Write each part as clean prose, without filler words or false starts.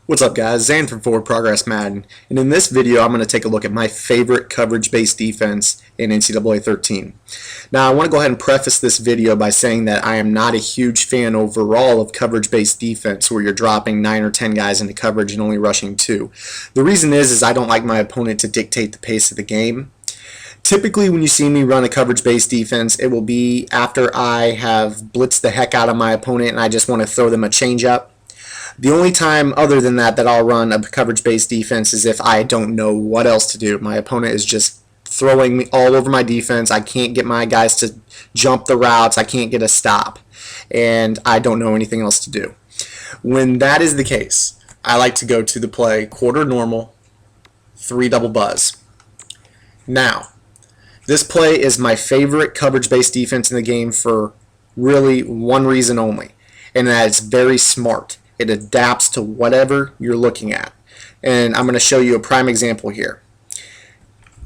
What's up guys, Zan from Forward Progress Madden, and in this video I'm going to take a look at my favorite coverage-based defense in NCAA 13. Now I want to go ahead and preface this video by saying that I am not a huge fan overall of coverage-based defense where you're dropping 9 or 10 guys into coverage and only rushing 2. The reason is I don't like my opponent to dictate the pace of the game. Typically when you see me run a coverage-based defense, it will be after I have blitzed the heck out of my opponent and I just want to throw them a change-up. The only time other than that I'll run a coverage-based defense is if I don't know what else to do. My opponent is just throwing me all over my defense. I can't get my guys to jump the routes. I can't get a stop. And I don't know anything else to do. When that is the case, I like to go to the play quarter normal, 3 double buzz. Now, this play is my favorite coverage-based defense in the game for really one reason only, and that it's very smart. It adapts to whatever you're looking at. And I'm going to show you a prime example here.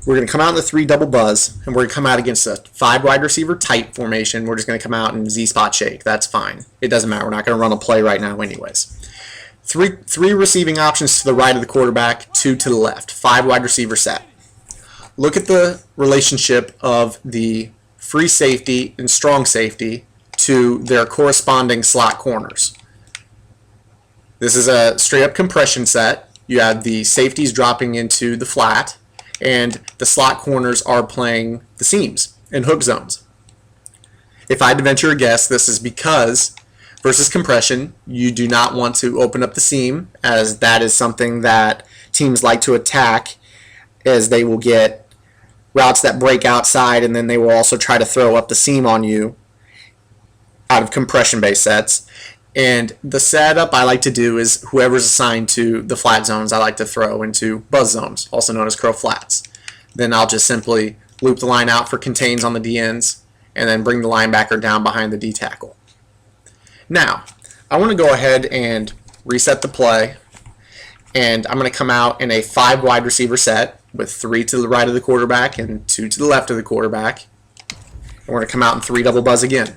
We're going to come out in the 3 double buzz, and we're going to come out against a 5 wide receiver tight formation. We're just going to come out in Z-spot shake. That's fine. It doesn't matter. We're not going to run a play right now anyways. Three receiving options to the right of the quarterback, 2 to the left. 5 wide receiver set. Look at the relationship of the free safety and strong safety to their corresponding slot corners. This is a straight up compression set. You have the safeties dropping into the flat, and the slot corners are playing the seams and hook zones. If I had to venture a guess, this is because versus compression, you do not want to open up the seam, as that is something that teams like to attack, as they will get routes that break outside, and then they will also try to throw up the seam on you out of compression-based sets. And the setup I like to do is whoever's assigned to the flat zones, I like to throw into buzz zones, also known as crow flats. Then I'll just simply loop the line out for contains on the D-ends and then bring the linebacker down behind the D-tackle. Now, I want to go ahead and reset the play, and I'm going to come out in a 5 wide receiver set with 3 to the right of the quarterback and 2 to the left of the quarterback. And we're going to come out in 3 double buzz again.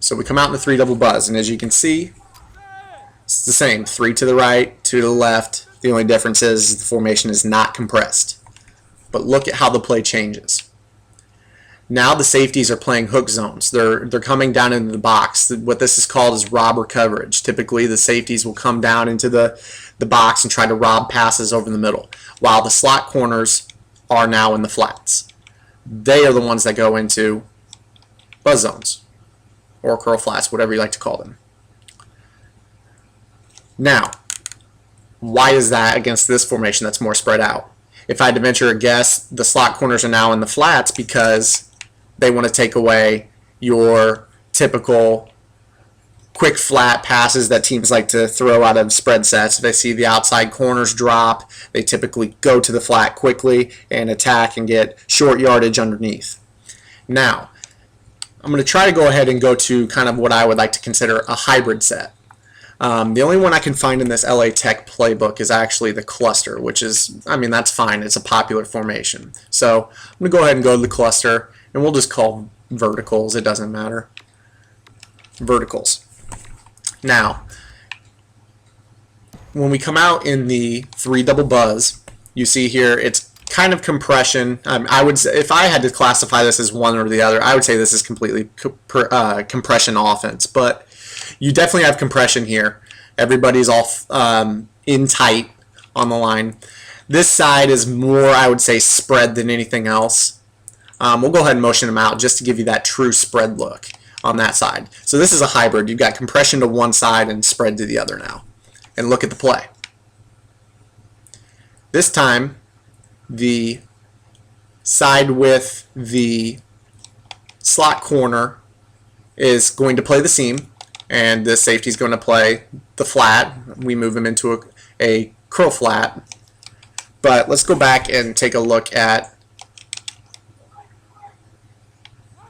So we come out in the 3 double buzz, and as you can see, it's the same. 3 to the right, 2 to the left. The only difference is the formation is not compressed. But look at how the play changes. Now the safeties are playing hook zones. They're coming down into the box. What this is called is robber coverage. Typically the safeties will come down into the box and try to rob passes over the middle, while the slot corners are now in the flats. They are the ones that go into buzz zones, or curl flats, whatever you like to call them. Now, why is that against this formation that's more spread out? If I had to venture a guess, the slot corners are now in the flats because they want to take away your typical quick flat passes that teams like to throw out of spread sets. If they see the outside corners drop, they typically go to the flat quickly and attack and get short yardage underneath. Now, I'm going to try to go ahead and go to kind of what I would like to consider a hybrid set. The only one I can find in this LA Tech playbook is actually the cluster, which is, I mean, that's fine. It's a popular formation. So I'm going to go ahead and go to the cluster, and we'll just call verticals. It doesn't matter. Verticals. Now, when we come out in the 3 double buzz, you see here it's kind of compression. I would say, if I had to classify this as one or the other, I would say this is completely compression offense. But you definitely have compression here. Everybody's all in tight on the line. This side is more, I would say, spread than anything else. We'll go ahead and motion them out just to give you that true spread look on that side. So this is a hybrid. You've got compression to one side and spread to the other now. And look at the play. This time, the side with the slot corner is going to play the seam, and the safety is going to play the flat. We move him into a curl flat. But let's go back and take a look at,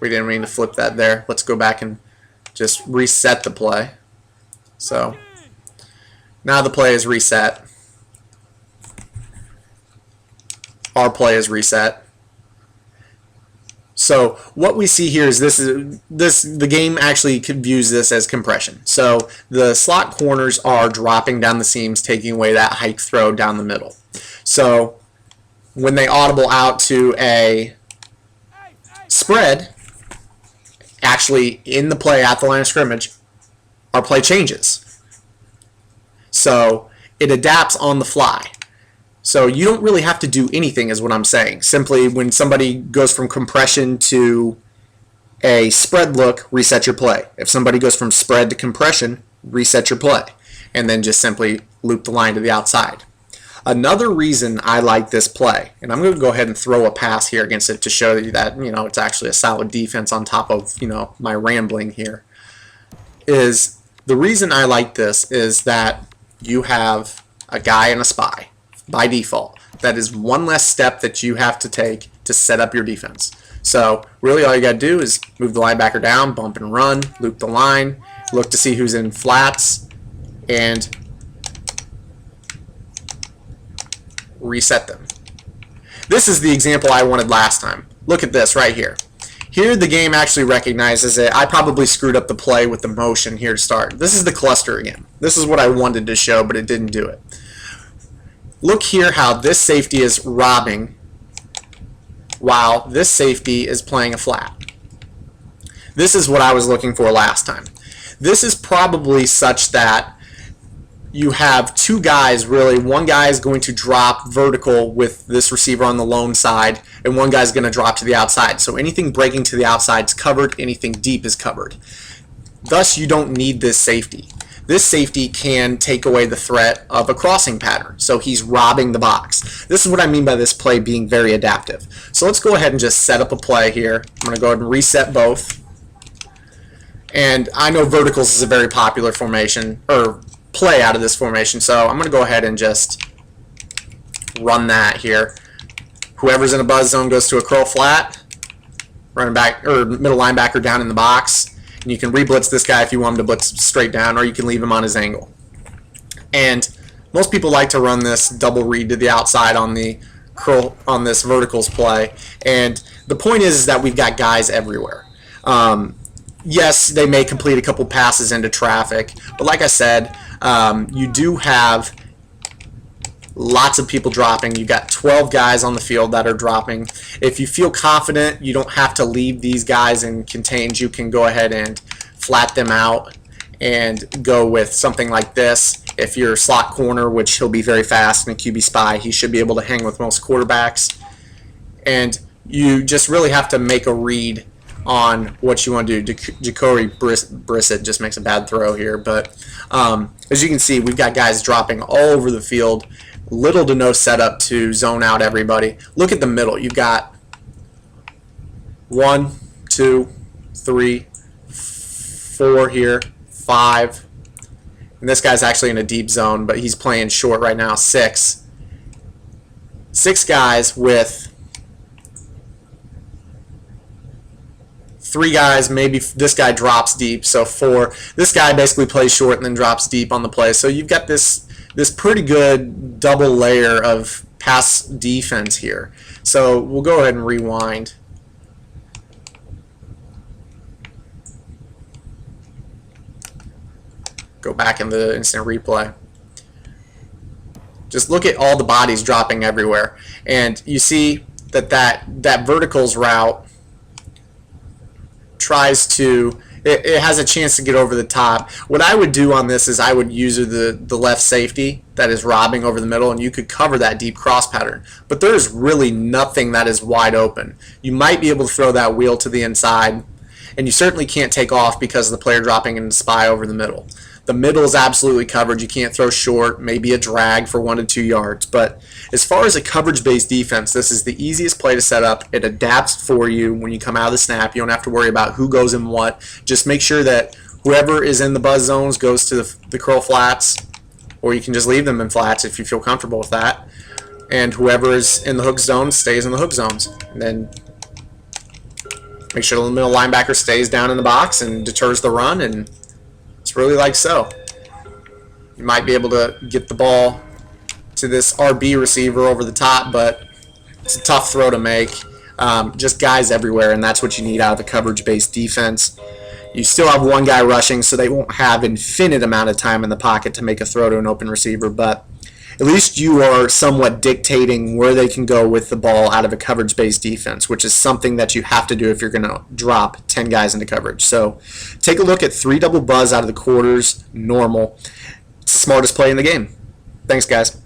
we didn't mean to flip that there. Let's go back and just reset the play. So now the play is reset. Our play is reset. So what we see here is the game actually views this as compression. So the slot corners are dropping down the seams, taking away that hike throw down the middle. So when they audible out to a spread, actually in the play at the line of scrimmage, our play changes. So it adapts on the fly. So you don't really have to do anything is what I'm saying. Simply when somebody goes from compression to a spread look, reset your play. If somebody goes from spread to compression, reset your play. And then just simply loop the line to the outside. Another reason I like this play, and I'm going to go ahead and throw a pass here against it to show you that, it's actually a solid defense on top of, my rambling here, is the reason I like this is that you have a guy and a spy by default. That is one less step that you have to take to set up your defense. So really all you got to do is move the linebacker down, bump and run, loop the line, look to see who's in flats, and reset them. This is the example I wanted last time. Look at this right here. Here the game actually recognizes it. I probably screwed up the play with the motion here to start. This is the cluster again. This is what I wanted to show, but it didn't do it. Look here how this safety is robbing while this safety is playing a flat. This is what I was looking for last time. This is probably such that you have two guys really. One guy is going to drop vertical with this receiver on the lone side, and one guy is going to drop to the outside. So anything breaking to the outside is covered, anything deep is covered. Thus, you don't need this safety. This safety can take away the threat of a crossing pattern. So he's robbing the box. This is what I mean by this play being very adaptive. So let's go ahead and just set up a play here. I'm going to go ahead and reset both. And I know verticals is a very popular formation, or play out of this formation. So I'm going to go ahead and just run that here. Whoever's in a buzz zone goes to a curl flat. Running back or middle linebacker down in the box. And you can re-blitz this guy if you want him to blitz straight down, or you can leave him on his angle. And most people like to run this double read to the outside on the curl on this verticals play. And the point is that we've got guys everywhere. Yes, they may complete a couple passes into traffic, but like I said, you do have lots of people dropping. You've got 12 guys on the field that are dropping. If you feel confident, you don't have to leave these guys in contains. You can go ahead and flat them out and go with something like this. If you're slot corner, which he'll be very fast, and a QB spy, he should be able to hang with most quarterbacks. And you just really have to make a read on what you want to do. Jacory Brissett just makes a bad throw here, but as you can see, we've got guys dropping all over the field. Little to no setup to zone out everybody. Look at the middle. You've got 1, 2, 3, 4 here, 5. And this guy's actually in a deep zone, but he's playing short right now. 6. 6 guys with 3 guys. Maybe this guy drops deep, so 4. This guy basically plays short and then drops deep on the play. So you've got this pretty good double layer of pass defense here. So we'll go ahead and rewind. Go back in the instant replay. Just look at all the bodies dropping everywhere. And you see that verticals route tries to, it has a chance to get over the top. What I would do on this is I would use the left safety that is robbing over the middle, and you could cover that deep cross pattern. But there's really nothing that is wide open. You might be able to throw that wheel to the inside, and you certainly can't take off because of the player dropping in the spy over the middle. The middle is absolutely covered. You can't throw short, maybe a drag for 1 to 2 yards. But as far as a coverage-based defense, this is the easiest play to set up. It adapts for you when you come out of the snap. You don't have to worry about who goes in what. Just make sure that whoever is in the buzz zones goes to the curl flats, or you can just leave them in flats if you feel comfortable with that. And whoever is in the hook zone stays in the hook zones. And then make sure the middle linebacker stays down in the box and deters the run, and it's really like so. You might be able to get the ball to this RB receiver over the top, but it's a tough throw to make. just guys everywhere, and that's what you need out of a coverage-based defense. You still have one guy rushing, so they won't have infinite amount of time in the pocket to make a throw to an open receiver, but at least you are somewhat dictating where they can go with the ball out of a coverage-based defense, which is something that you have to do if you're going to drop 10 guys into coverage. So take a look at 3 double buzz out of the quarters, normal. It's the smartest play in the game. Thanks, guys.